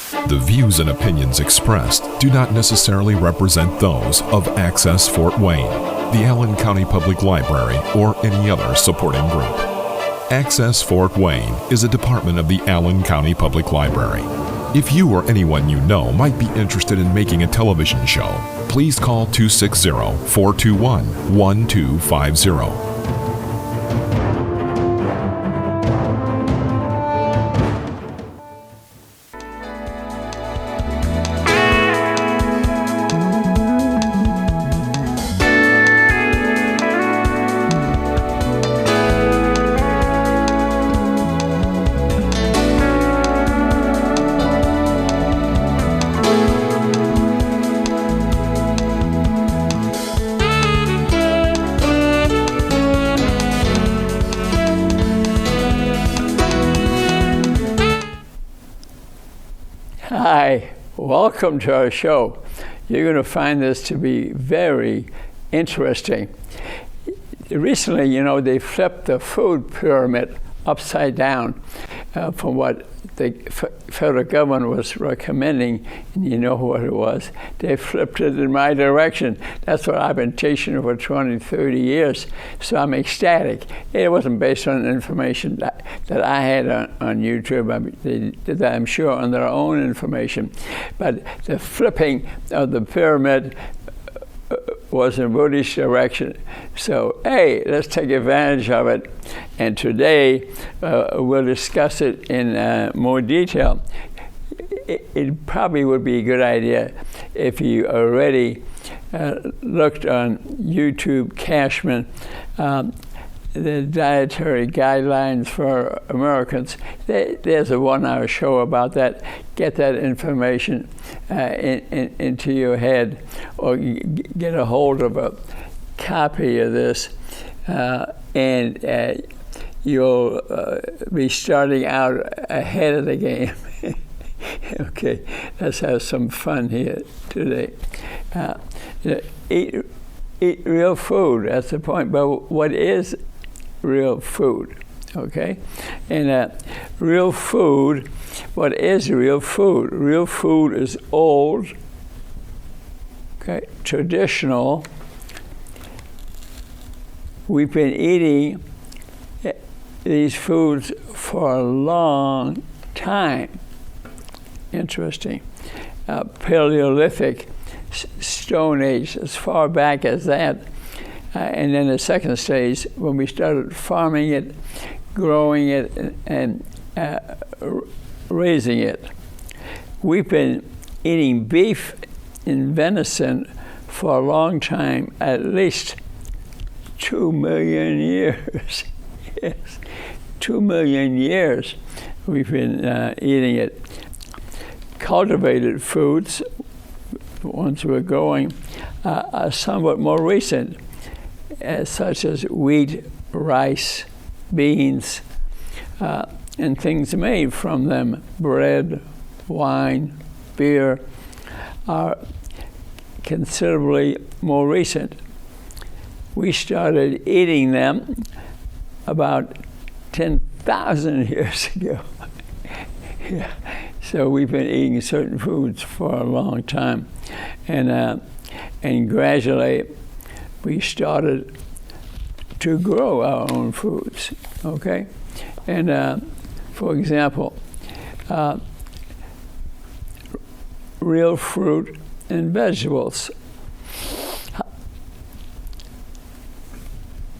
The views and opinions expressed do not necessarily represent those of Access Fort Wayne, the Allen County Public Library, or any other supporting group. Access Fort Wayne is a department of the Allen County Public Library. If you or anyone you know might be interested in making a television show, please call 260-421-1250. Hi, welcome to our show. You're going to find this to be very interesting. Recently, they flipped the food pyramid upside down from what the federal government was recommending, and you know what it was. They flipped it in my direction. That's what I've been teaching for 20, 30 years, so I'm ecstatic. It wasn't based on information that I had on YouTube. They did that, I'm sure, on their own information. But the flipping of the pyramid was in Buddhist direction. So, hey, let's take advantage of it. And today, we'll discuss it in more detail. It probably would be a good idea if you already looked on YouTube, Kachmann, the dietary guidelines for Americans. There's a 1-hour show about that. Get that information into your head, or get a hold of a copy of this, and you'll be starting out ahead of the game. Okay, let's have some fun here today. Eat real food, that's the point. But what is real food? Okay, and real food, what is real food? Real food is old, okay, traditional. We've been eating these foods for a long time. Interesting. Paleolithic, Stone Age, as far back as that. And then the second stage, when we started farming it, growing it, and raising it. We've been eating beef and venison for a long time, at least 2 million years. Yes, 2 million years we've been eating it. Cultivated foods, the ones we're growing, are somewhat more recent, such as wheat, rice, beans, and things made from them, bread, wine, beer, are considerably more recent. We started eating them about 10,000 years ago. Yeah. So we've been eating certain foods for a long time. And gradually we started to grow our own foods, okay? And for example, real fruit and vegetables.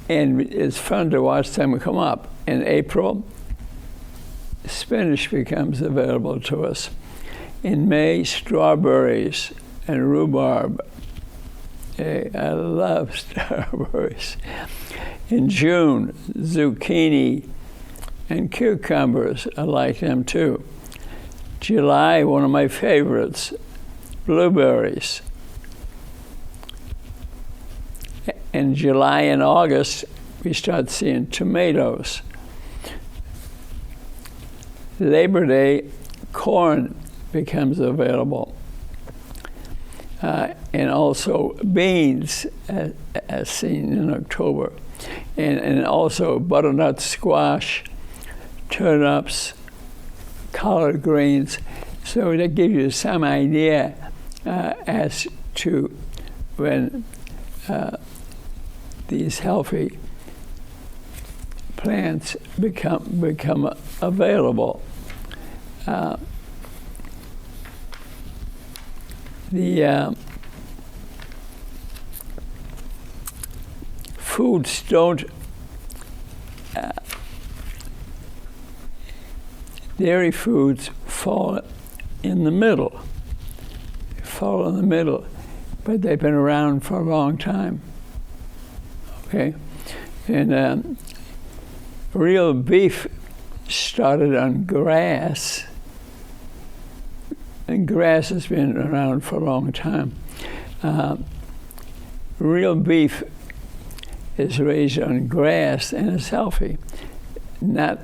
And it's fun to watch them come up. In April, spinach becomes available to us. In May, strawberries and rhubarb. I love strawberries. In June, zucchini and cucumbers. I like them too. July, one of my favorites, blueberries. In July and August, we start seeing tomatoes. Labor Day, corn becomes available. And also beans, as seen in October. And also butternut squash, turnips, collard greens. So that gives you some idea as to when these healthy plants become available. The foods don't dairy foods fall in the middle. Fall in the middle, but they've been around for a long time. Okay, and real beef started on grass, and grass has been around for a long time. Real beef is raised on grass and is healthy, not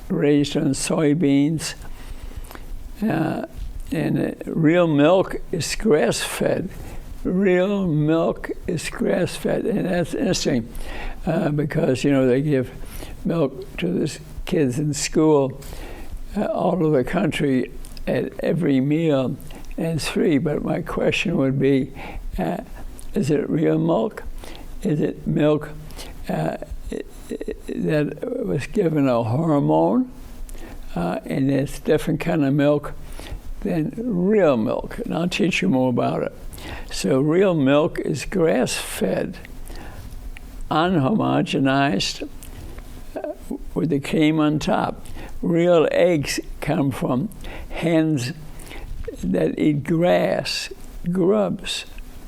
raised on soybeans. And real milk is grass-fed. Real milk is grass-fed, and that's interesting because they give milk to the kids in school all over the country at every meal, and it's free. But my question would be, is it real milk? Is it milk that was given a hormone, and it's different kind of milk than real milk? And I'll teach you more about it. So real milk is grass-fed, unhomogenized, with the cream on top. Real eggs come from hens that eat grass, grubs,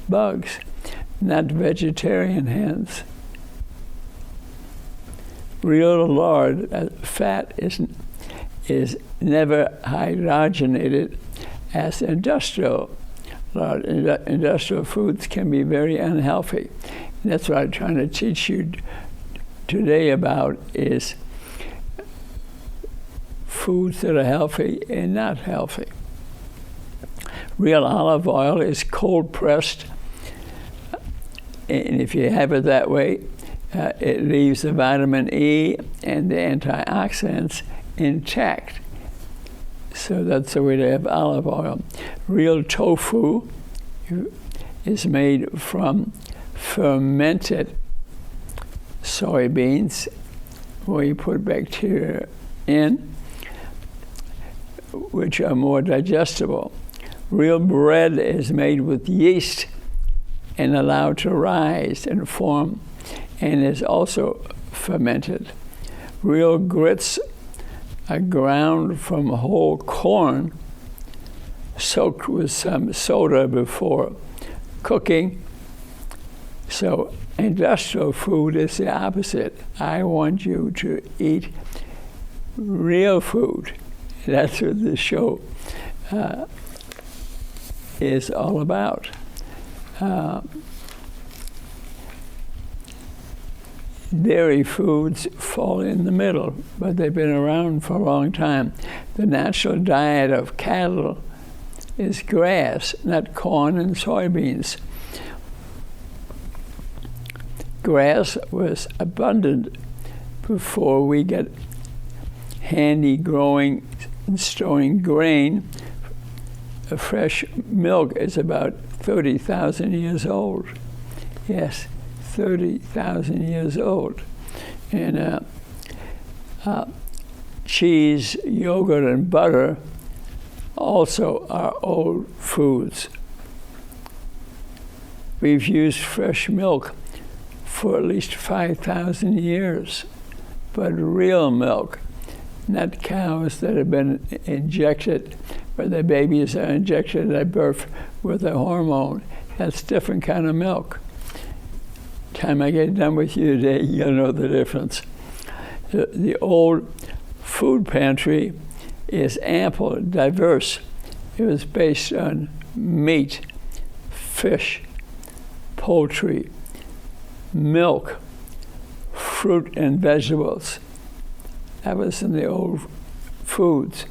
bugs, not vegetarian hens. Real lard, fat is never hydrogenated as industrial lard. Industrial foods can be very unhealthy. And that's what I'm trying to teach you today about, is foods that are healthy and not healthy. Real olive oil is cold pressed, and if you have it that way, it leaves the vitamin E and the antioxidants intact. So that's the way to have olive oil. Real tofu is made from fermented soybeans, where you put bacteria in, which are more digestible. Real bread is made with yeast and allowed to rise and form, and is also fermented. Real grits are ground from whole corn, soaked with some soda before cooking. So industrial food is the opposite. I want you to eat real food. That's what the show is all about. Dairy foods fall in the middle, but they've been around for a long time. The natural diet of cattle is grass, not corn and soybeans. Grass was abundant before we got handy growing and storing grain. Fresh milk is about 30,000 years old. Yes, 30,000 years old. And cheese, yogurt, and butter also are old foods. We've used fresh milk for at least 5,000 years, but real milk, not cows that have been injected, where the babies are injected at birth with a hormone. That's different kind of milk. Time I get done with you today, you'll know the difference. The old food pantry is ample, diverse. It was based on meat, fish, poultry, milk, fruit, and vegetables. That was in the old foods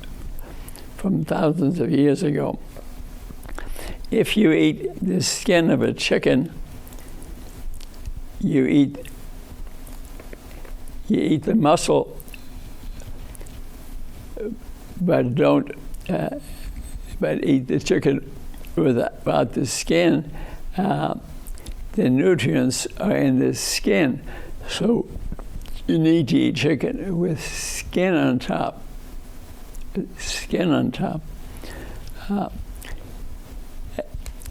from thousands of years ago. If you eat the skin of a chicken, you eat the muscle, but don't but eat the chicken without the skin. The nutrients are in the skin, so you need to eat chicken with skin on top. Skin on top.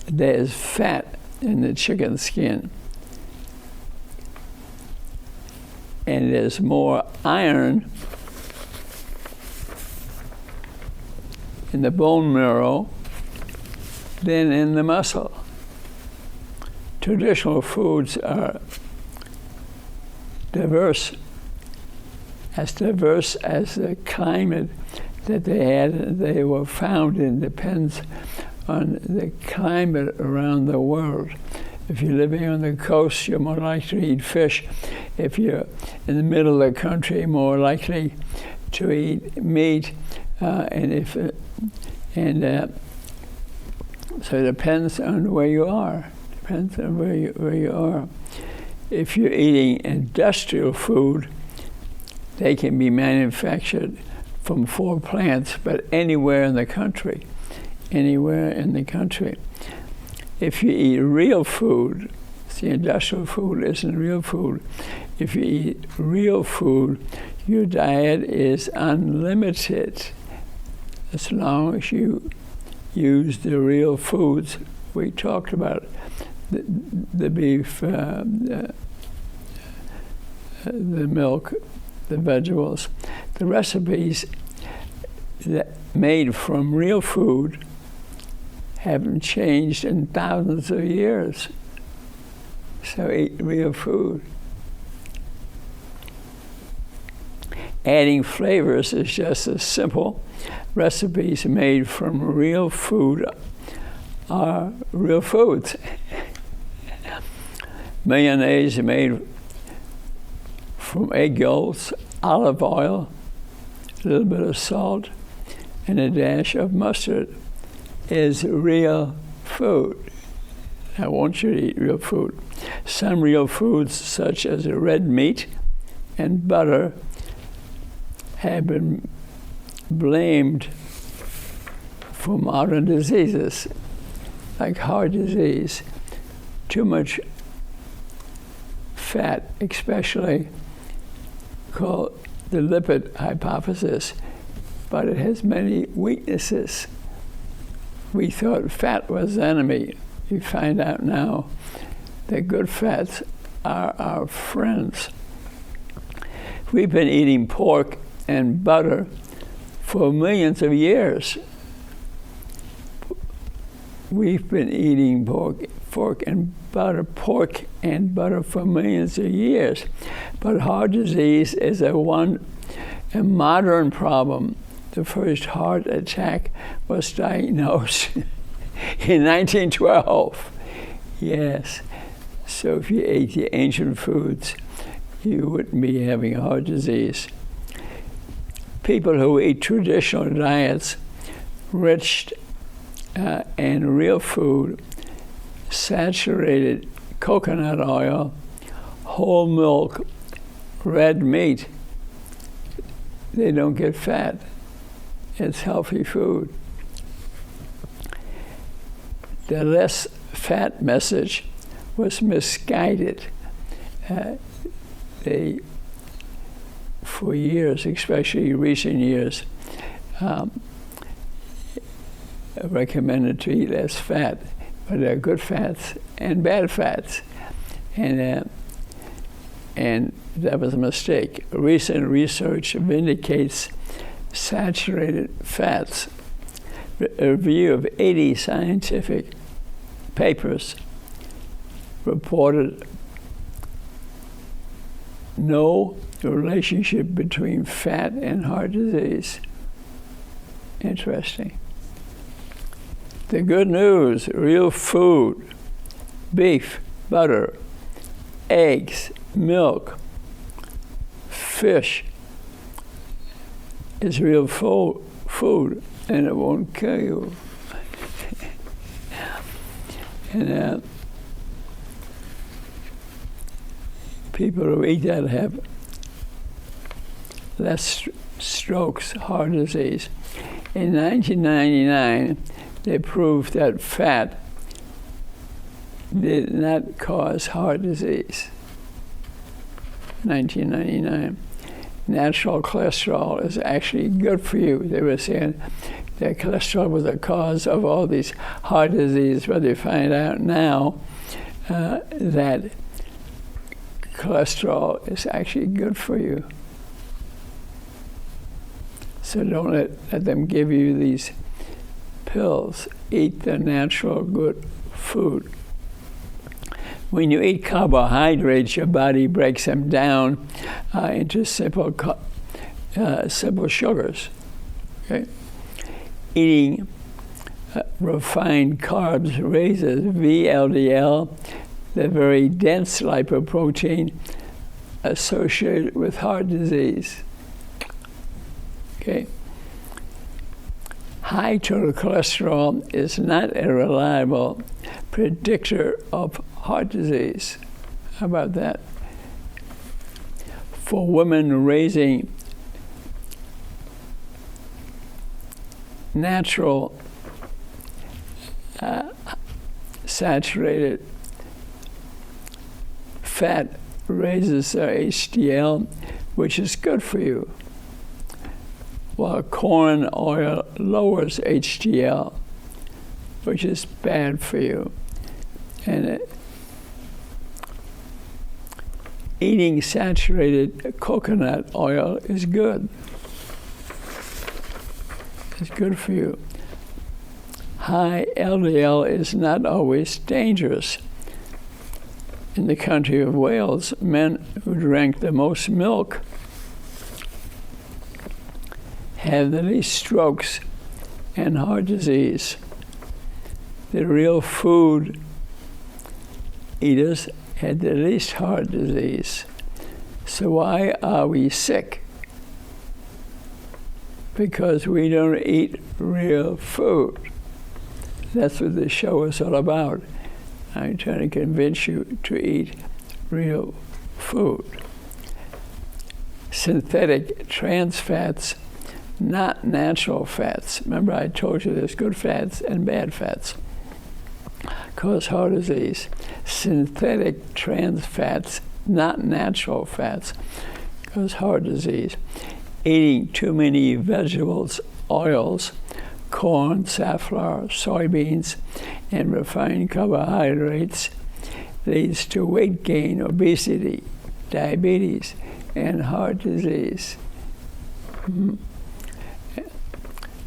There's fat in the chicken skin, and there's more iron in the bone marrow than in the muscle. Traditional foods are diverse as the climate that they had. They were found in depends on the climate around the world. If you're living on the coast, you're more likely to eat fish. If you're in the middle of the country, more likely to eat meat. So it depends on where you are. Depends on where you are. If you're eating industrial food, they can be manufactured from 4 plants, but anywhere in the country. Anywhere in the country. If you eat real food, see, industrial food isn't real food. If you eat real food, your diet is unlimited as long as you use the real foods we talked about. The beef, the milk, the vegetables. The recipes that made from real food haven't changed in thousands of years. So eat real food. Adding flavors is just as simple. Recipes made from real food are real foods. Mayonnaise made from egg yolks, olive oil, a little bit of salt, and a dash of mustard is real food. I want you to eat real food. Some real foods, such as red meat and butter, have been blamed for modern diseases, like heart disease, too much fat, especially called the lipid hypothesis, but it has many weaknesses. We thought fat was the enemy. We find out now that good fats are our friends. We've been eating pork and butter for millions of years. We've been eating pork and butter for millions of years. But heart disease is a modern problem. The first heart attack was diagnosed in 1912. Yes. So if you ate the ancient foods, you wouldn't be having heart disease. People who eat traditional diets, rich and real food, saturated coconut oil, whole milk, red meat, they don't get fat. It's healthy food. The less fat message was misguided. They, for years, especially recent years, recommended to eat less fat, but there are good fats and bad fats, and that was a mistake. Recent research vindicates saturated fats. A review of 80 scientific papers reported no relationship between fat and heart disease. Interesting. The good news, real food, beef, butter, eggs, milk, fish is real food, and it won't kill you. And people who eat that have less strokes, heart disease. In 1999, they proved that fat did not cause heart disease. 1999. Natural cholesterol is actually good for you. They were saying that cholesterol was the cause of all these heart disease, but they find out now that cholesterol is actually good for you. So don't let them give you these pills. Eat the natural good food. When you eat carbohydrates, your body breaks them down into simple sugars. Okay? Eating refined carbs raises VLDL, the very dense lipoprotein associated with heart disease. Okay. High total cholesterol is not a reliable predictor of heart disease. How about that? For women raising natural saturated fat raises their HDL, which is good for you, while corn oil lowers HDL, which is bad for you. And eating saturated coconut oil is good. It's good for you. High LDL is not always dangerous. In the country of Wales, men who drank the most milk have the least strokes and heart disease. The real food eaters had the least heart disease. So why are we sick? Because we don't eat real food. That's what this show is all about. I'm trying to convince you to eat real food. Synthetic trans fats, not natural fats. Remember I told you there's good fats and bad fats. Cause heart disease. Synthetic trans fats, not natural fats, cause heart disease. Eating too many vegetables, oils, corn, safflower, soybeans, and refined carbohydrates leads to weight gain, obesity, diabetes, and heart disease.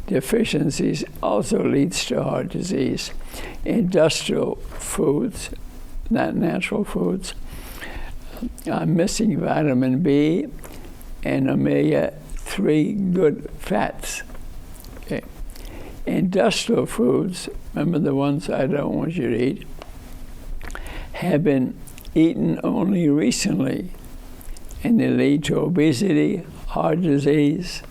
Deficiencies also leads to heart disease. Industrial foods, not natural foods, are missing vitamin B and omega-3 good fats. Okay. Industrial foods, remember the ones I don't want you to eat, have been eaten only recently, and they lead to obesity, heart disease,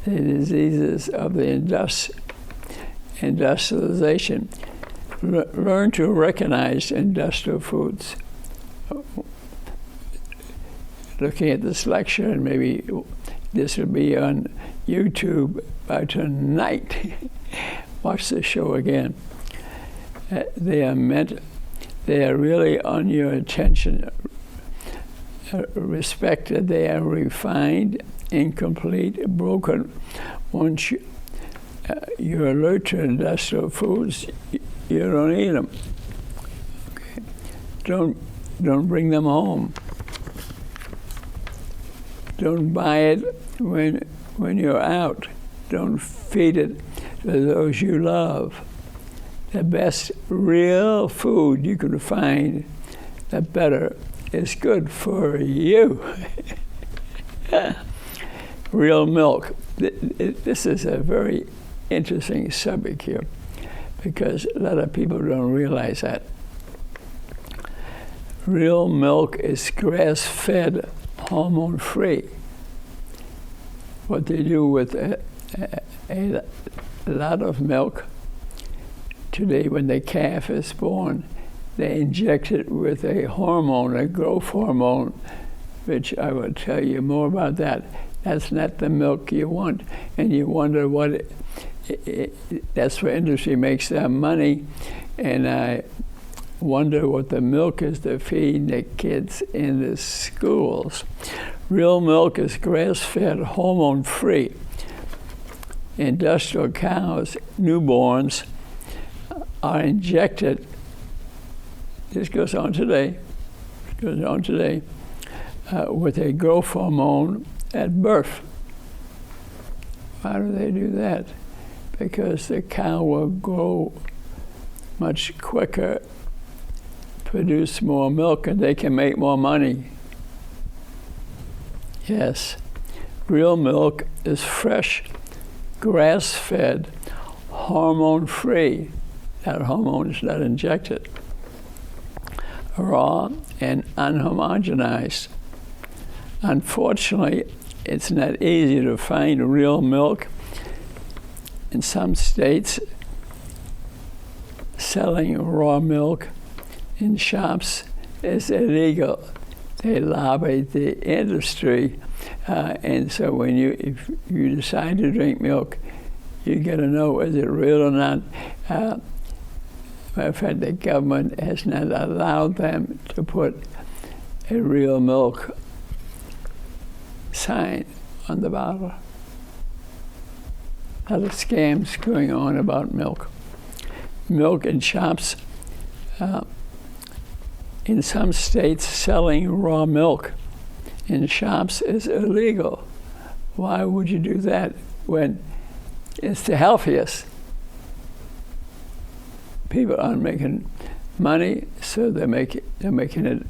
the diseases of the industrialization. Learn to recognize industrial foods. Looking at this lecture, and maybe this will be on YouTube by tonight. Watch the show again. They are really on your attention. Respect that they are refined, incomplete, broken. Once you're alert to industrial foods, you don't eat them. Okay. Don't bring them home. Don't buy it when you're out. Don't feed it to those you love. The best real food you can find, the better is good for you. Real milk. This is a very interesting subject here, because a lot of people don't realize that. Real milk is grass-fed, hormone-free. What they do with a lot of milk today, when the calf is born, they inject it with a hormone, a growth hormone, which I will tell you more about that. That's not the milk you want. And you wonder what that's where industry makes their money. And I wonder what the milk is they're feeding the kids in the schools. Real milk is grass-fed, hormone-free. Industrial cows, newborns, are injected. This goes on today. With a growth hormone at birth. Why do they do that? Because the cow will grow much quicker, produce more milk, and they can make more money. Yes, real milk is fresh, grass-fed, hormone-free. That hormone is not injected. Raw and unhomogenized. Unfortunately, it's not easy to find real milk. In some states, selling raw milk in shops is illegal. They lobby the industry, and so if you decide to drink milk, you got to know is it real or not. Matter of fact, the government has not allowed them to put a real milk sign on the bottle. A lot of scams going on about milk. Milk in shops. In some states, selling raw milk in shops is illegal. Why would you do that when it's the healthiest? People aren't making money, so they're making it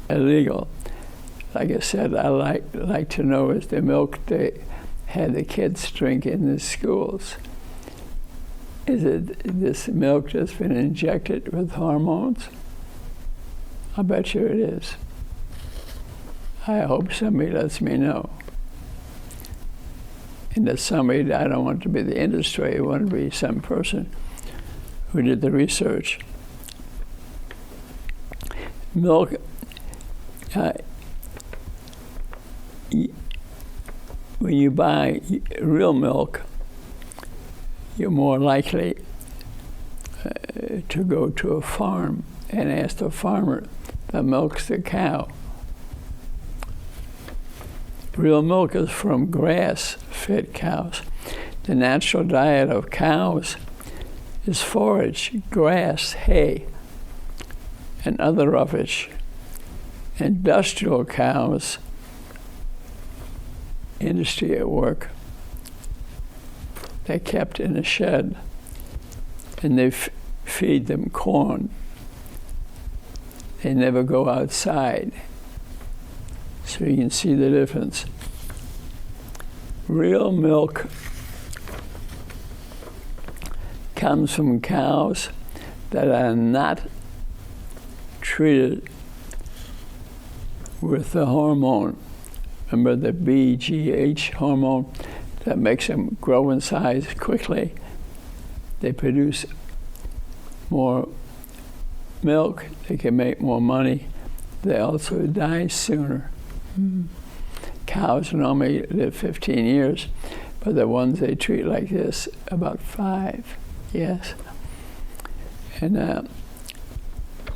illegal. Like I said, I like to know is the milk they had the kids drink in the schools. Is it this milk that's been injected with hormones? I bet you it is. I hope somebody lets me know. And that somebody, I don't want to be the industry, I want to be some person who did the research. Milk, when you buy real milk, you're more likely to go to a farm and ask the farmer that milks the cow. Real milk is from grass-fed cows. The natural diet of cows is forage, grass, hay, and other roughage. Industrial cows, industry at work, they're kept in a shed and they feed them corn. They never go outside. So you can see the difference. Real milk comes from cows that are not treated with the hormone. Remember the BGH hormone that makes them grow in size quickly? They produce more milk, they can make more money. They also die sooner. Cows normally live 15 years, but the ones they treat like this, about 5, yes. And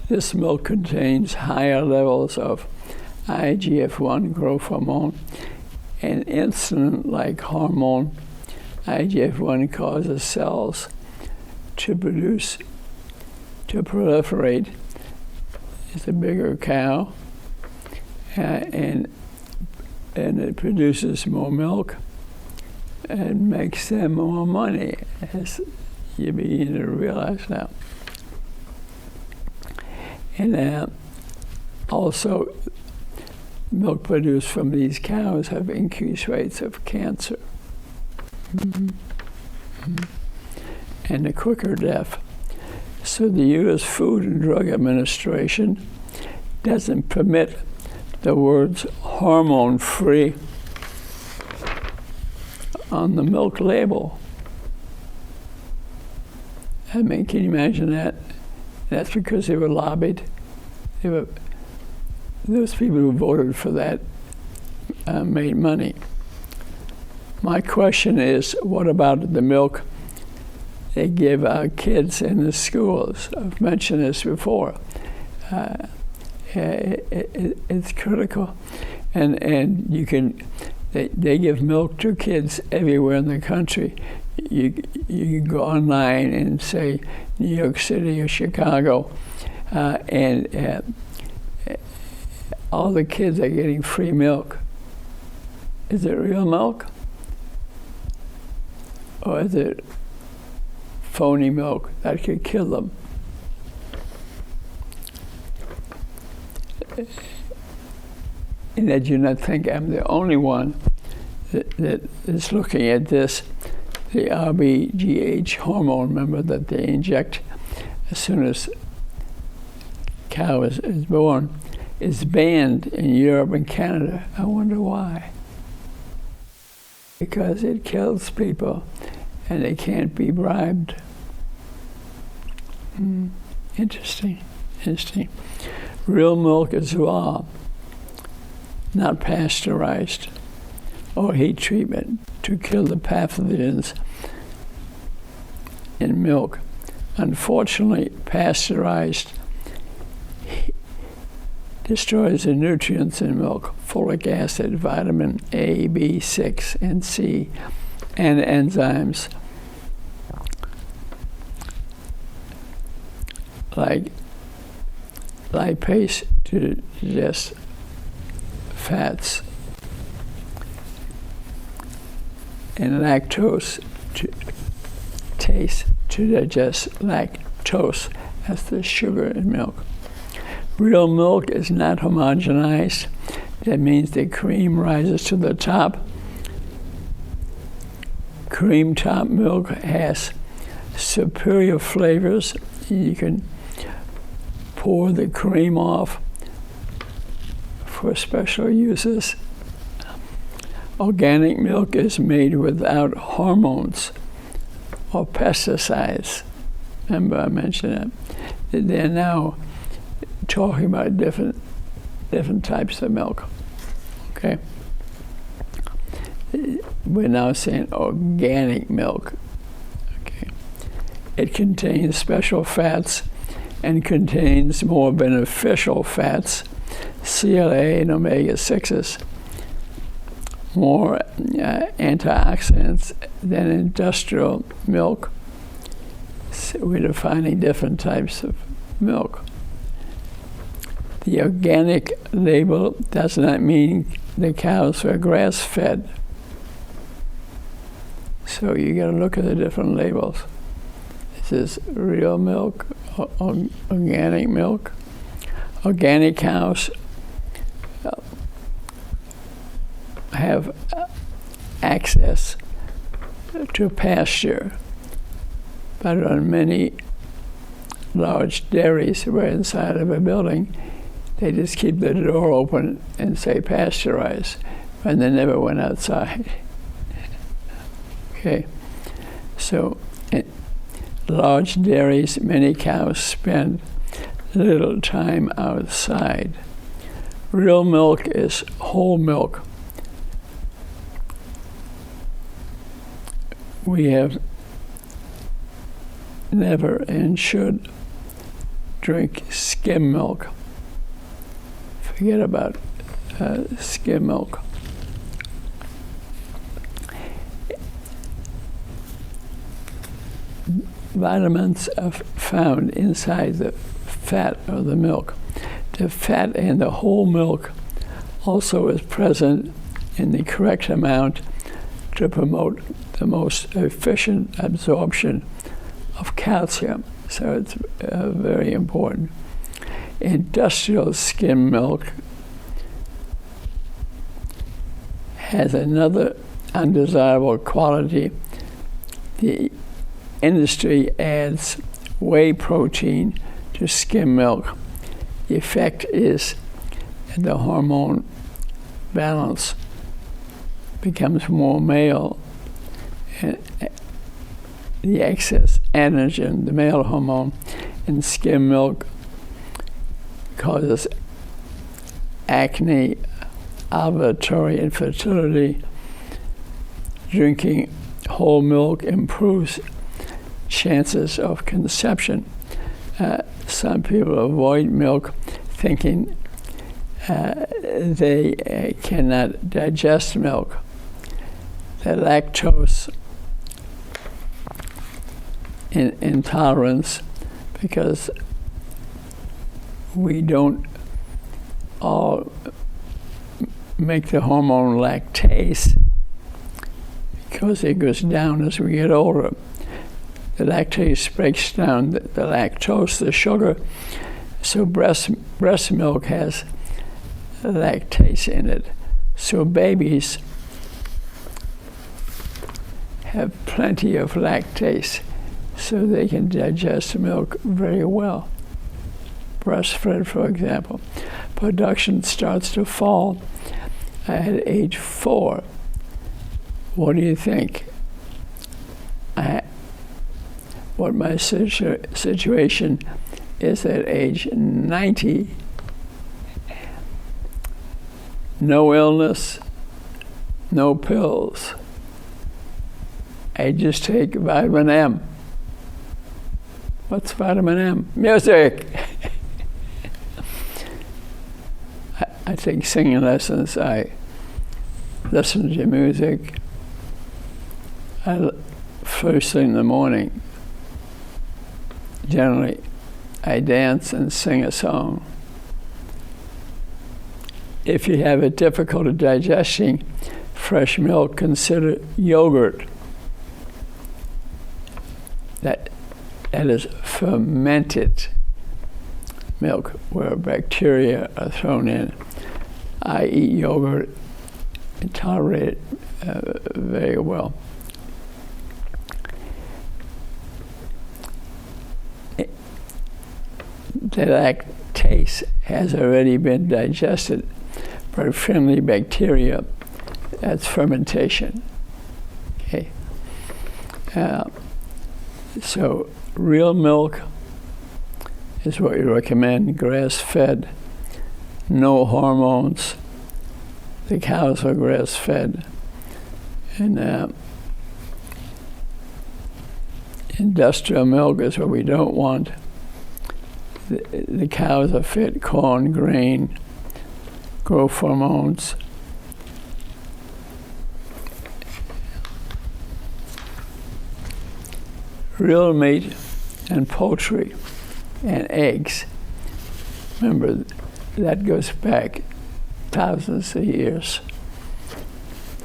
this milk contains higher levels of IGF-1 growth hormone and insulin-like hormone. IGF-1 causes cells to proliferate. It's a bigger cow, and it produces more milk and makes them more money, as you begin to realize now. And also, milk produced from these cows have increased rates of cancer. And a quicker death. So the U.S. Food and Drug Administration doesn't permit the words hormone-free on the milk label. I mean, can you imagine that? That's because they were lobbied. Those people who voted for that made money. My question is, what about the milk they give our kids in the schools? I've mentioned this before. It's critical, and you can. They give milk to kids everywhere in the country. You can go online and say New York City or Chicago, and all the kids are getting free milk. Is it real milk? Or is it phony milk that could kill them? And I do not think I'm the only one that is looking at this. The RBGH hormone, remember, that they inject as soon as cow is born, is banned in Europe and Canada. I wonder why. Because it kills people and they can't be bribed. Interesting. Real milk is raw, not pasteurized or heat treatment to kill the pathogens in milk. Unfortunately, pasteurized destroys the nutrients in milk: folic acid, vitamin A, B6, and C, and enzymes like lipase to digest fats, and lactose to digest lactose. That's the sugar in milk. Real milk is not homogenized. That means the cream rises to the top. Cream top milk has superior flavors. You can pour the cream off for special uses. Organic milk is made without hormones or pesticides. Remember I mentioned that. They're now talking about different types of milk. Okay? We're now saying organic milk. Okay? It contains special fats and contains more beneficial fats, CLA and omega-6s, more antioxidants than industrial milk. So we're defining different types of milk. The organic label does not mean the cows are grass-fed. So you got to look at the different labels. This is real milk, organic milk. Organic cows have access to pasture, but on many large dairies who are inside of a building, they just keep the door open and say pasteurize, and they never went outside. Okay, so in large dairies, many cows spend little time outside. Real milk is whole milk. We have never and should drink skim milk. Forget about skim milk. Vitamins are found inside the fat of the milk. The fat in the whole milk also is present in the correct amount to promote the most efficient absorption of calcium. So it's very important. Industrial skim milk has another undesirable quality. The industry adds whey protein to skim milk. The effect is that the hormone balance becomes more male, and the excess androgen, the male hormone, in skim milk causes acne, ovulatory infertility, drinking whole milk improves chances of conception. Some people avoid milk thinking they cannot digest milk. The lactose intolerance, because we don't all make the hormone lactase, because it goes down as we get older. The lactase breaks down the lactose, the sugar, so breast milk has lactase in it. So babies have plenty of lactase, so they can digest milk very well. Breastfed, for example. Production starts to fall at age 4. What do you think? What my situation is at age 90, no illness, no pills. I just take vitamin M. What's vitamin M? Music! I take singing lessons. I listen to music. First thing in the morning, generally, I dance and sing a song. If you have a difficulty digesting fresh milk, consider yogurt. That is fermented milk, where bacteria are thrown in. I eat yogurt and tolerate it very well. The lactase has already been digested by friendly bacteria. That's fermentation. Okay. So real milk is what we recommend, grass-fed, no hormones. The cows are grass-fed. And industrial milk is what we don't want. The cows are fed corn, grain, growth hormones. Real meat and poultry and eggs. Remember, that goes back thousands of years.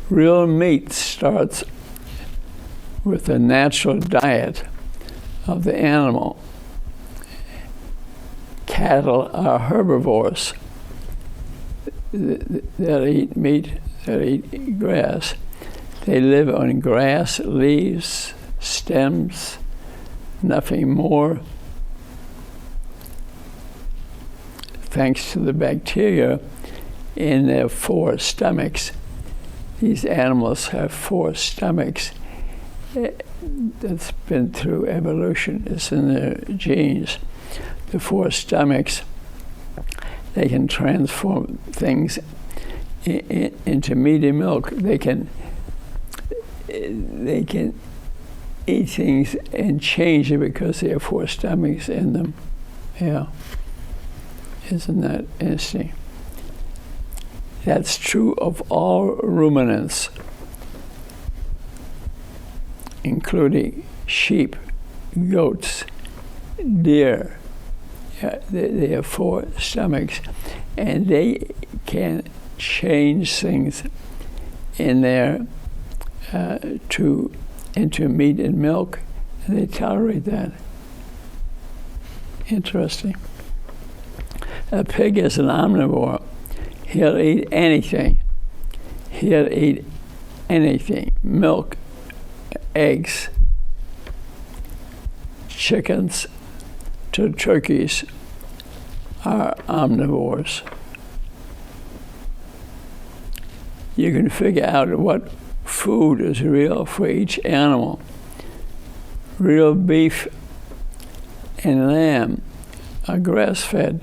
Real meat starts with the natural diet of the animal. Cattle are herbivores. They'll eat meat, they'll eat grass. They live on grass, leaves, stems, nothing more. Thanks to the bacteria in their 4 stomachs. These animals have 4 stomachs. That's been through evolution. It's in their genes. The 4 stomachs, they can transform things into meat and milk. They can eat things and change it because they have 4 stomachs in them. Yeah. Isn't that interesting? That's true of all ruminants, including sheep, goats, deer. Yeah, they have 4 stomachs, and they can change things in there into meat and milk, and they tolerate that. Interesting. A pig is an omnivore. He'll eat anything. He'll eat anything. Milk, eggs, chickens to turkeys are omnivores. You can figure out what food is real for each animal. Real beef and lamb are grass-fed.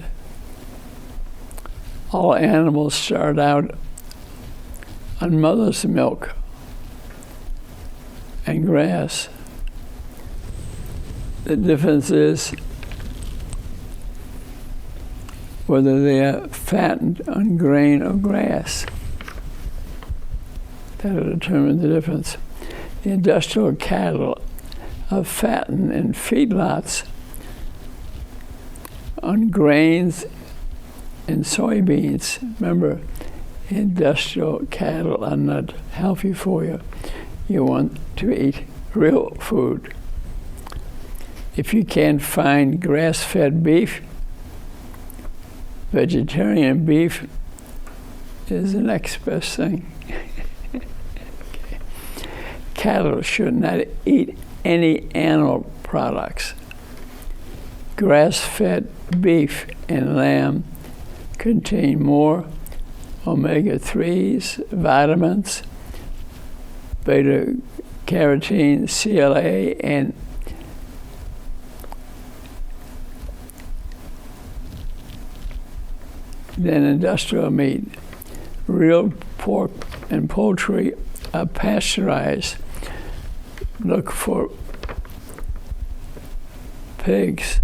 All animals start out on mother's milk. and grass. The difference is whether they are fattened on grain or grass. That'll determine the difference. The industrial cattle are fattened in feedlots on grains and soybeans. Remember, industrial cattle are not healthy for you. You want to eat real food. If you can't find grass-fed beef, vegetarian beef is the next best thing. Okay. Cattle should not eat any animal products. Grass-fed beef and lamb contain more omega-3s, vitamins, beta-carotene, CLA, and than industrial meat. Real pork and poultry are pasteurized. Look for pigs,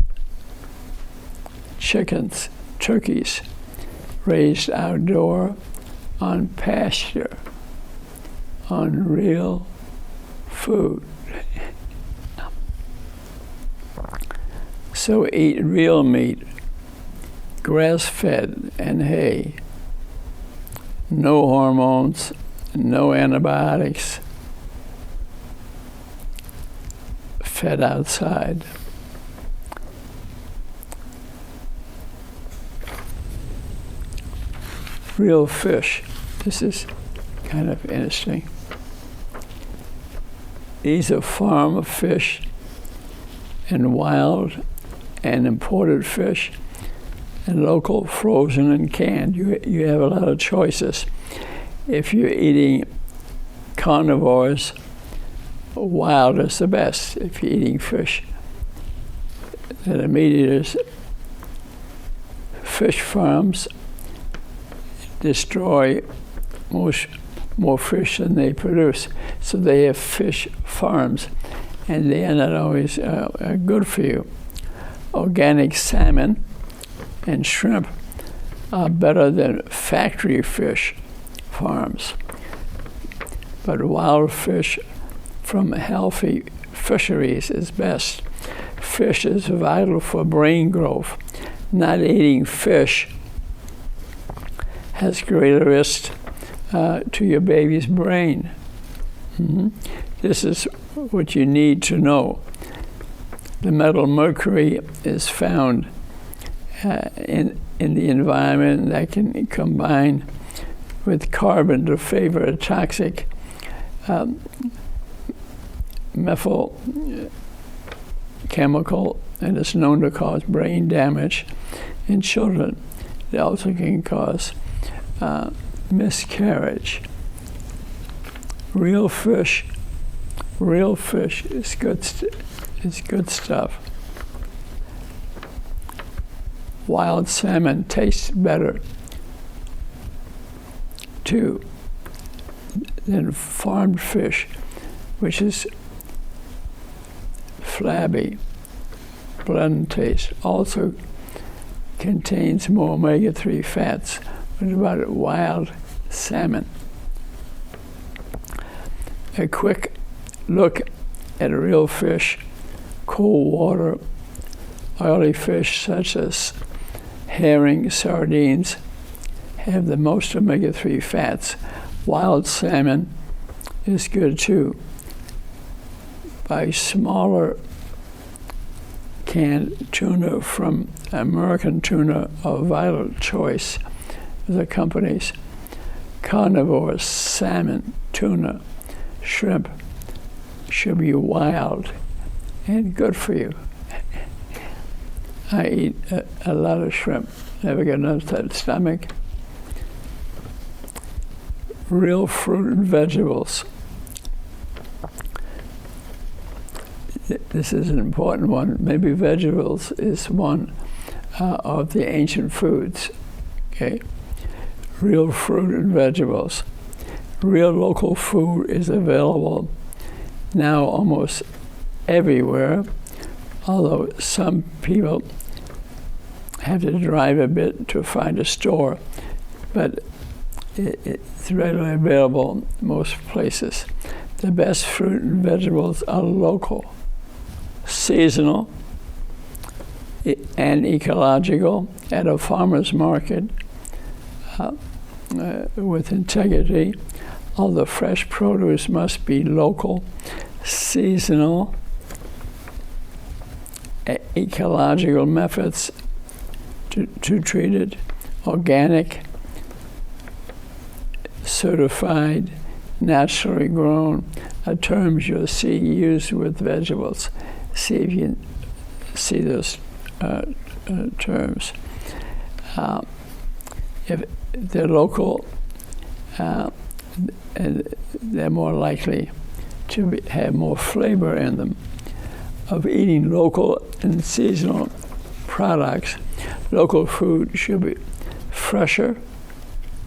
chickens, turkeys, raised outdoor on pasture, on real food. So eat real meat, grass-fed and hay. No hormones, no antibiotics, fed outside. Real fish. This is kind of interesting. These are farm fish and wild and imported fish and local, frozen, and canned. You have a lot of choices. If you're eating carnivores, wild is the best. If you're eating fish, then the meat eaters, fish farms destroy more fish than they produce. So they have fish farms, and they are not always good for you. Organic salmon and shrimp are better than factory fish farms. But wild fish from healthy fisheries is best. Fish is vital for brain growth. Not eating fish has greater risk to your baby's brain. This is what you need to know. The metal mercury is found in the environment that can combine with carbon to favor a toxic methyl chemical, and is known to cause brain damage in children. It also can cause miscarriage. Real fish is good stuff. Wild salmon tastes better too than farmed fish, which is flabby, bland taste. Also contains more omega-3 fats. What about wild salmon? A quick look at real fish, cold water, oily fish such as herring, sardines have the most omega-3 fats. Wild salmon is good too. Buy smaller canned tuna from American Tuna or Vital Choice, the companies. Carnivore salmon, tuna, shrimp should be wild and good for you. I eat a lot of shrimp. Never get enough to the stomach. Real fruit and vegetables. This is an important one. Maybe vegetables is one of the ancient foods. Okay, real fruit and vegetables. Real local food is available now almost everywhere, although some people have to drive a bit to find a store, but it's readily available in most places. The best fruit and vegetables are local, seasonal, and ecological at a farmer's market with integrity. All the fresh produce must be local, seasonal, ecological methods to treat it, organic, certified, naturally grown, are terms you'll see used with vegetables. See if you can see those terms. If they're local, they're more likely to have more flavor in them. Of eating local and seasonal products, local food should be fresher,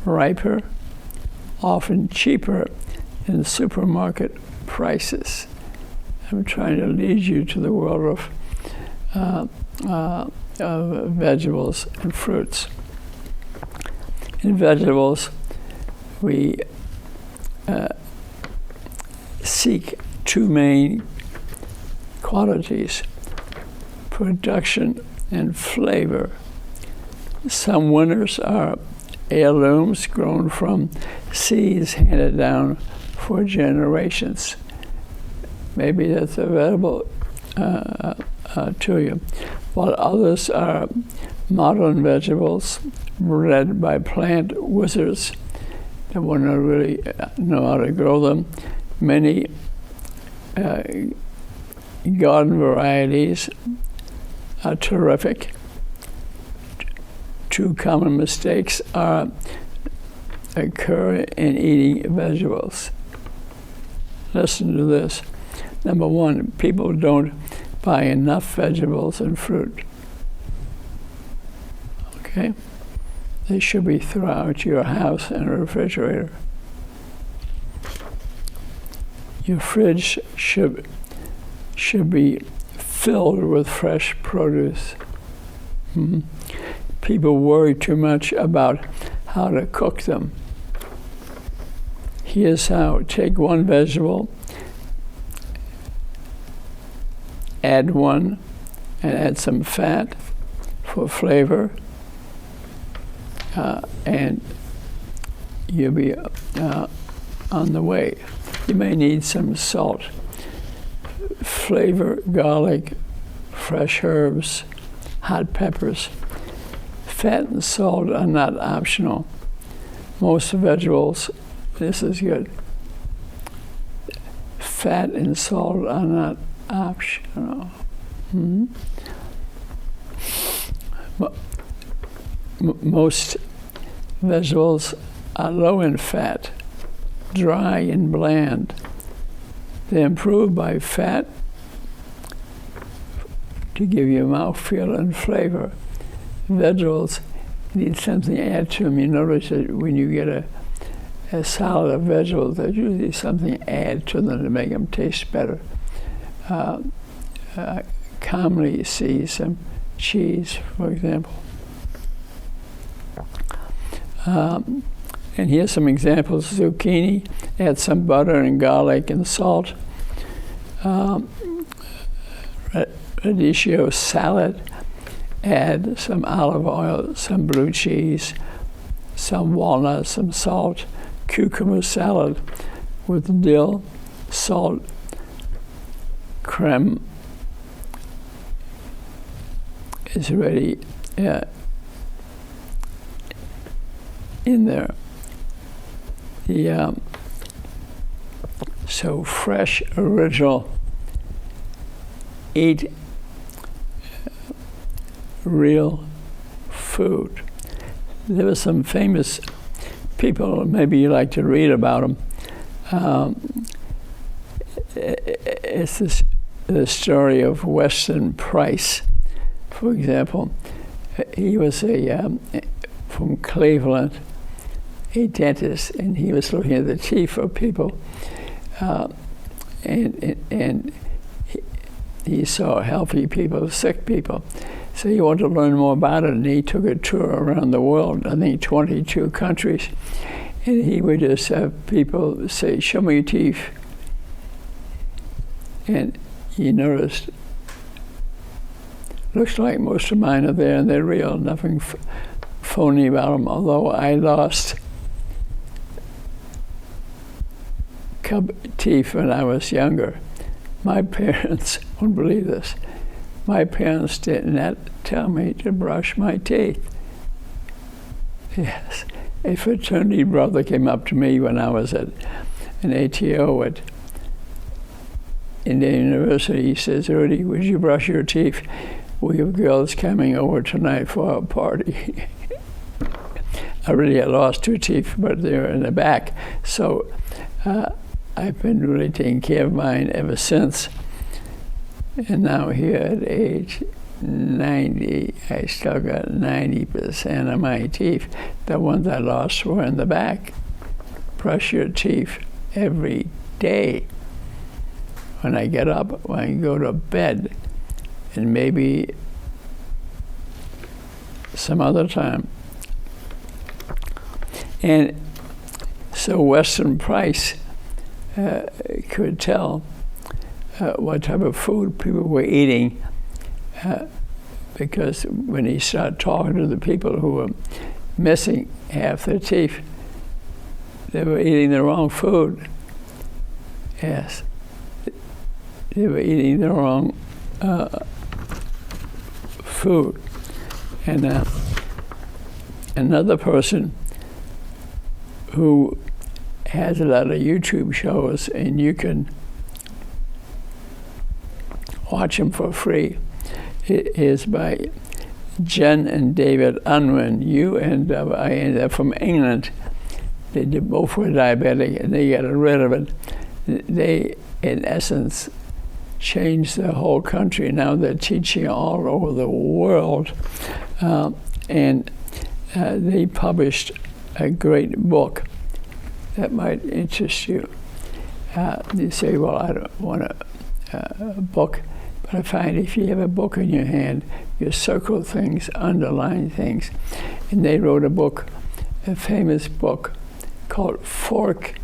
riper, often cheaper than supermarket prices. I'm trying to lead you to the world of vegetables and fruits. In vegetables, we seek two main qualities: production and flavor. Some winners are heirlooms grown from seeds handed down for generations. Maybe that's available to you. While others are modern vegetables bred by plant wizards that want to really know how to grow them. Many garden varieties are terrific. Two common mistakes occur in eating vegetables. Listen to this. Number one, people don't buy enough vegetables and fruit. Okay? They should be throughout your house and refrigerator. Your fridge should be filled with fresh produce. Mm-hmm. People worry too much about how to cook them. Here's how. Take one vegetable, add one, and add some fat for flavor, and you'll be on the way. You may need some salt, flavor, garlic, fresh herbs, hot peppers. Fat and salt are not optional. Most vegetables, this is good. Fat and salt are not optional. Mm-hmm. Most vegetables are low in fat, dry and bland. They're improved by fat to give you mouthfeel and flavor. Vegetables need something to add to them. You notice that when you get a salad of vegetables, there's usually something to add to them to make them taste better. Commonly you see some cheese, for example. And here's some examples. Zucchini, add some butter and garlic and salt. Radicchio salad, add some olive oil, some blue cheese, some walnuts, some salt. Cucumber salad with dill, salt, creme is ready in there. So fresh, original, eat real food. There were some famous people, maybe you like to read about them. It's the story of Weston Price, for example. He was from Cleveland, a dentist, and he was looking at the teeth of people. and he saw healthy people, sick people. So he wanted to learn more about it, and he took a tour around the world, I think 22 countries. And he would just have people say, "Show me your teeth." And he noticed, looks like most of mine are there, and they're real, nothing phony about them, although I lost teeth when I was younger. My parents won't believe this. My parents did not tell me to brush my teeth. Yes. A fraternity brother came up to me when I was at an ATO at Indiana University. He says, "Rudy, would you brush your teeth? We have girls coming over tonight for a party." I really had lost 2 teeth, but they were in the back. So I've been really taking care of mine ever since. And now here at age 90, I still got 90% of my teeth. The ones I lost were in the back. Brush your teeth every day. When I get up, when I go to bed, and maybe some other time. And so Weston Price could tell what type of food people were eating, because when he started talking to the people who were missing half their teeth, they were eating the wrong food. Yes. They were eating the wrong food. And another person who has a lot of YouTube shows, and you can watch them for free, is by Jen and David Unwin, U-N-W-I-N. They're from England. They both were diabetic, and they got rid of it. They, in essence, changed the whole country. Now they're teaching all over the world. And they published a great book that might interest you. You say, well, I don't want a book. But I find if you have a book in your hand, you circle things, underline things. And they wrote a book, a famous book, called Fork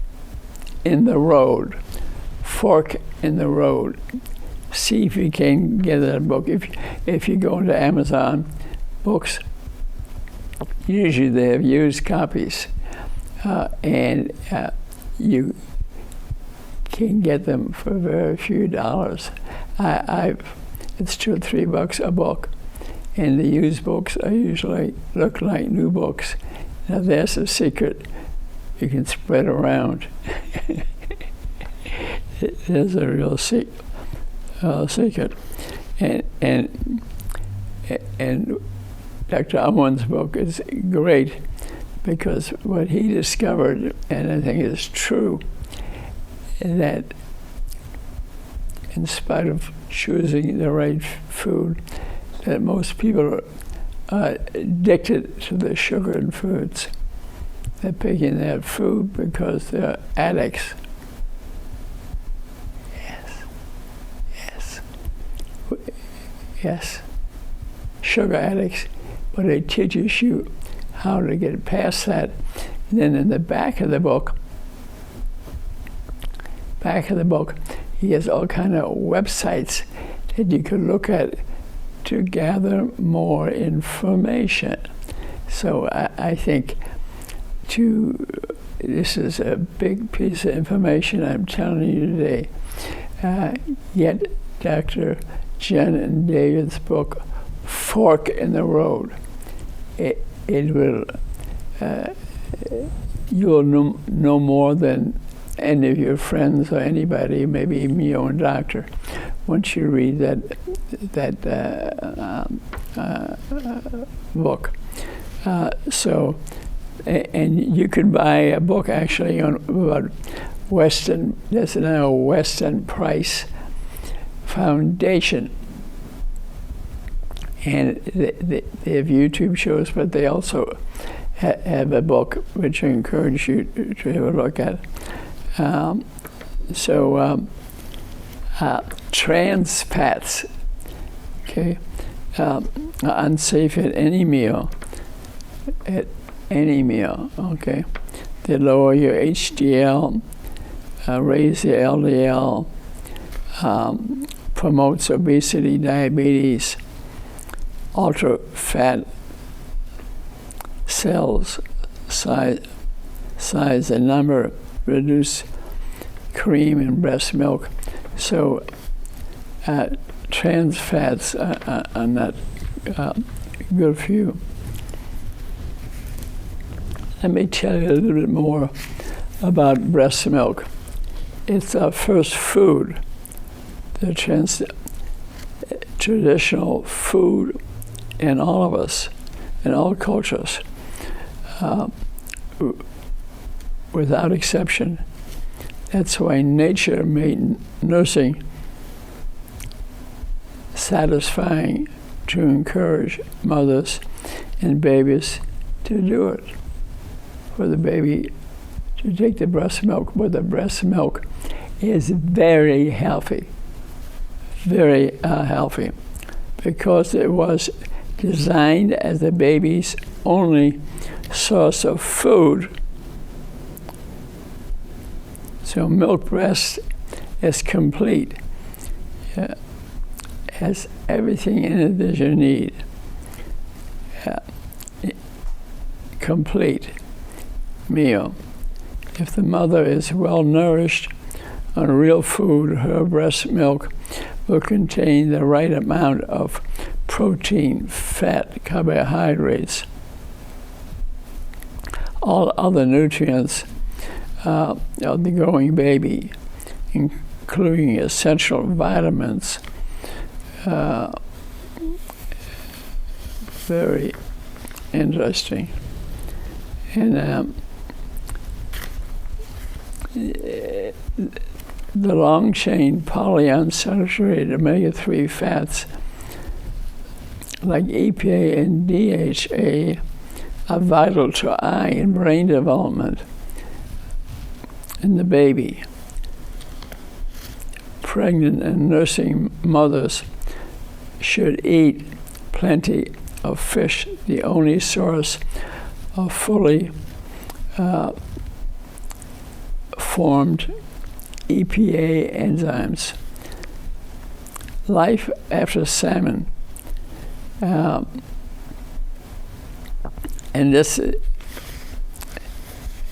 in the Road. Fork in the Road. See if you can get that book. If you go to Amazon books, usually they have used copies, and you can get them for very few dollars. It's $2 or $3 a book, and the used books are usually look like new books. Now there's a secret you can spread around. There's a real secret, and Dr. Unwin's book is great because what he discovered, and I think is true, that in spite of choosing the right food, that most people are addicted to the sugared foods. They're picking that food because they're addicts. Yes, sugar addicts, but it teaches you how to get past that. And then in the back of the book, he has all kind of websites that you can look at to gather more information. So I think this is a big piece of information I'm telling you today. Yet Dr. Jen and David's book, Fork in the Road. It will, you'll know more than any of your friends or anybody, maybe even your own doctor, once you read that book. And you can buy a book actually on about Weston. There's now Weston Price Foundation, and they have YouTube shows, but they also have a book which I encourage you to have a look at. Trans fats, okay, are unsafe at any meal. At any meal, okay. They lower your HDL, raise the LDL, promotes obesity, diabetes, alter fat cells size and number, reduce cream in breast milk. So trans fats are not good for you. Let me tell you a little bit more about breast milk. It's our first food, the traditional food in all of us, in all cultures, without exception. That's why nature made nursing satisfying to encourage mothers and babies to do it. For the baby to take the breast milk, but the breast milk is very healthy, very healthy, because it was designed as the baby's only source of food. So milk breast is complete. Has everything in it that you need. Complete meal. If the mother is well nourished on real food, her breast milk will contain the right amount of protein, fat, carbohydrates, all other nutrients of the growing baby, including essential vitamins. Very interesting. And the long-chain polyunsaturated omega-3 fats like EPA and DHA are vital to eye and brain development in the baby. Pregnant and nursing mothers should eat plenty of fish, the only source of fully formed EPA enzymes. Life after salmon. And this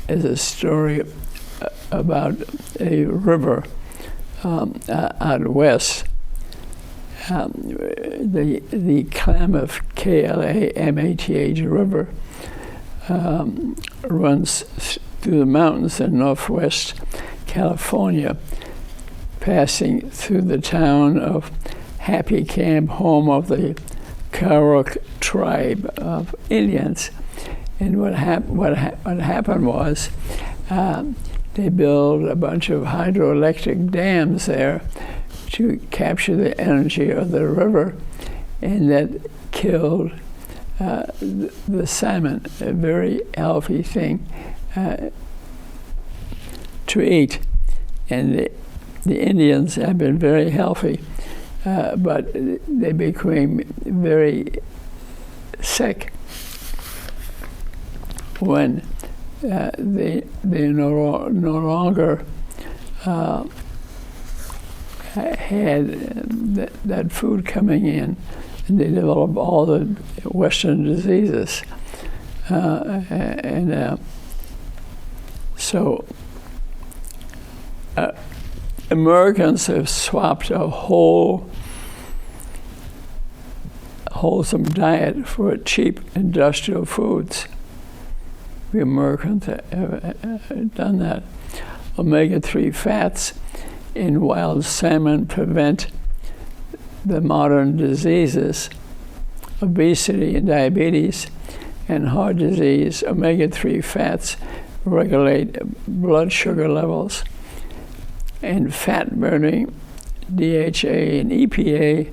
is a story about a river out west. The Klamath, K-L-A-M-A-T-H river runs through the mountains in northwest California, passing through the town of Happy Camp, home of the Karuk tribe of Indians. And what happened was they built a bunch of hydroelectric dams there to capture the energy of the river, and that killed the salmon, a very healthy thing to eat. And the Indians have been very healthy, but they became very sick when they no longer had that food coming in, and they developed all the Western diseases. So Americans have swapped a wholesome diet for cheap industrial foods. We Americans have done that. Omega-3 fats in wild salmon prevent the modern diseases, obesity and diabetes and heart disease. Omega-3 fats regulate blood sugar levels, and fat burning, DHA and EPA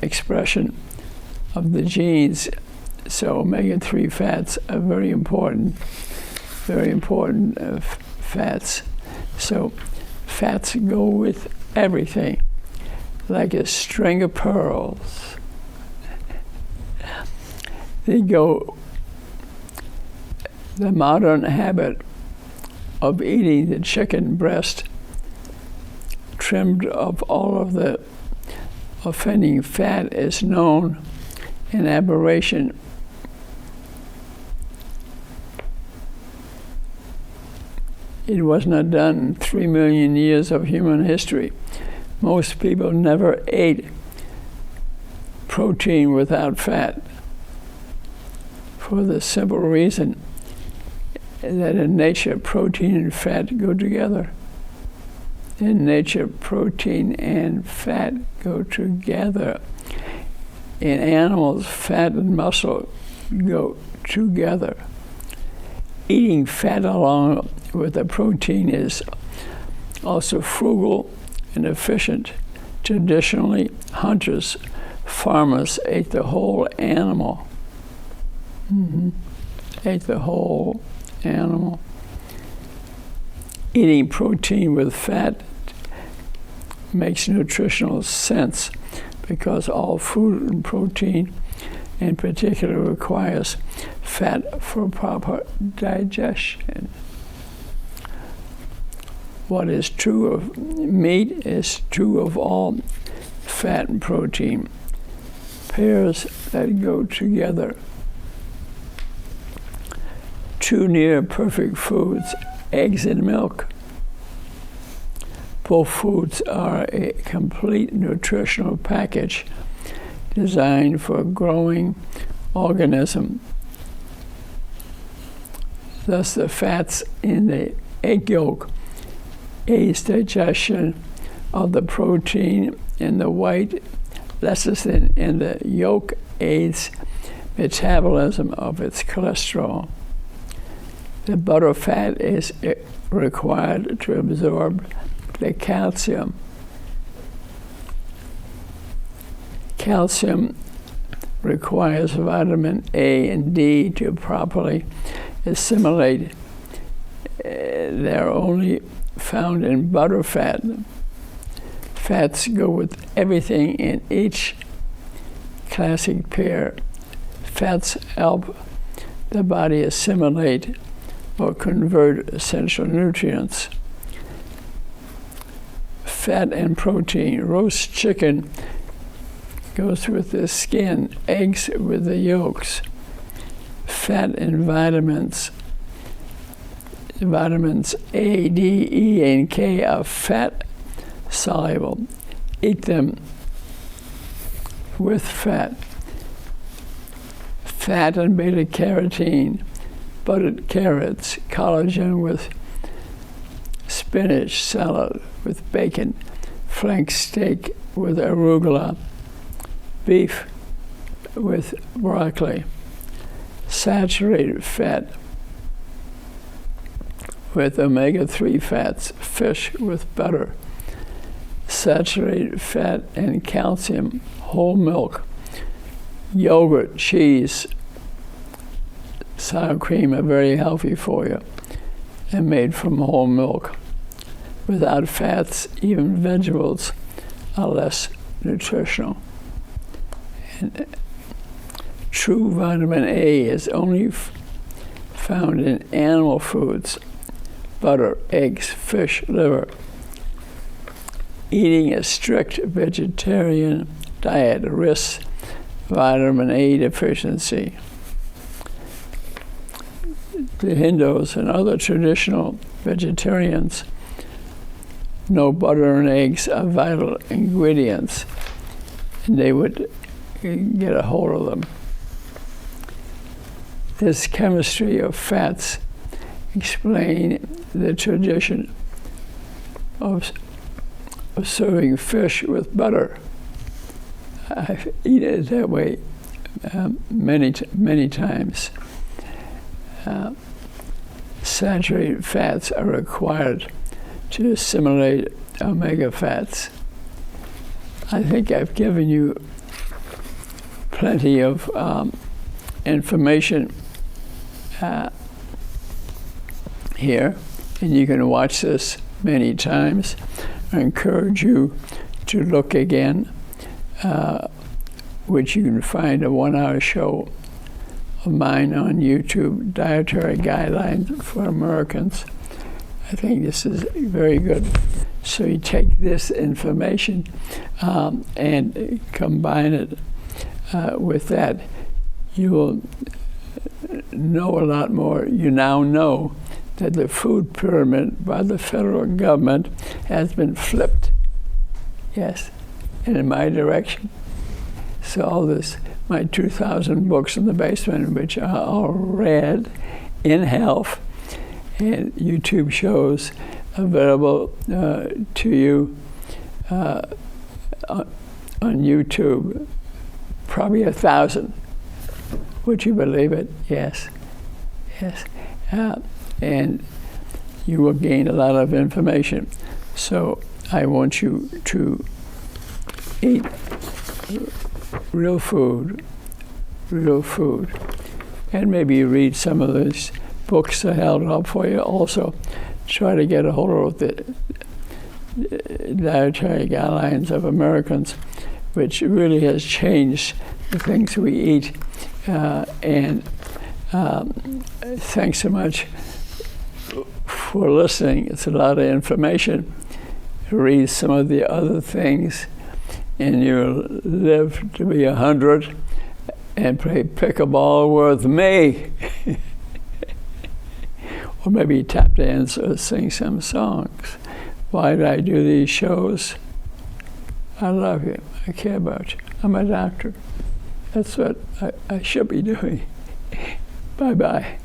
expression of the genes. So omega-3 fats are very important fats So fats go with everything, like a string of pearls. The modern habit of eating the chicken breast trimmed of all of the offending fat is known an aberration. It was not done in 3 million years of human history. Most people never ate protein without fat, for the simple reason that in nature, protein and fat go together. In nature, protein and fat go together. In animals, fat and muscle go together. Eating fat along with the protein is also frugal and efficient. Traditionally, hunters, farmers ate the whole animal. Ate the whole animal. Eating protein with fat makes nutritional sense because all food and protein in particular requires fat for proper digestion. What is true of meat is true of all fat and protein, pairs that go together. Two near perfect foods, eggs and milk. Both foods are a complete nutritional package designed for a growing organism. Thus, the fats in the egg yolk aids digestion of the protein in the white. Lecithin in the yolk aids metabolism of its cholesterol. The butter fat is required to absorb the calcium. Calcium requires vitamin A and D to properly assimilate. They're only found in butter fat. Fats go with everything in each classic pair. Fats help the body assimilate or convert essential nutrients. Fat and protein. Roast chicken goes with the skin, eggs with the yolks. Fat and vitamins. Vitamins A, D, E, and K are fat soluble. Eat them with fat. Fat and beta carotene. Buttered carrots, collagen with spinach, salad with bacon, flank steak with arugula, beef with broccoli, saturated fat with omega-3 fats, fish with butter, saturated fat and calcium, whole milk, yogurt, cheese, sour cream are very healthy for you and made from whole milk. Without fats, even vegetables are less nutritional. And true vitamin A is only found in animal foods, butter, eggs, fish, liver. Eating a strict vegetarian diet risks vitamin A deficiency. The Hindus and other traditional vegetarians know butter and eggs are vital ingredients, and they would get a hold of them. This chemistry of fats explain the tradition of serving fish with butter. I've eaten it that way many times. Saturated fats are required to assimilate omega fats. I think I've given you plenty of information here, and you can watch this many times. I encourage you to look again, which you can find a 1-hour show of mine on YouTube, Dietary Guidelines for Americans. I think this is very good. So you take this information and combine it with that. You will know a lot more. You now know that the food pyramid by the federal government has been flipped. Yes, and in my direction. So all this, my 2,000 books in the basement, which are all read in health, and YouTube shows available to you on YouTube, probably 1,000. Would you believe it? Yes, yes. And you will gain a lot of information. So I want you to eat real food, and maybe read some of these books I held up for you. Also, try to get a hold of the Dietary Guidelines of Americans, which really has changed the things we eat. And thanks so much for listening. It's a lot of information. Read some of the other things, and you'll live to be 100 and play pickleball with me. Or maybe tap dance or sing some songs. Why do I do these shows? I love you. I care about you. I'm a doctor. That's what I should be doing. Bye-bye.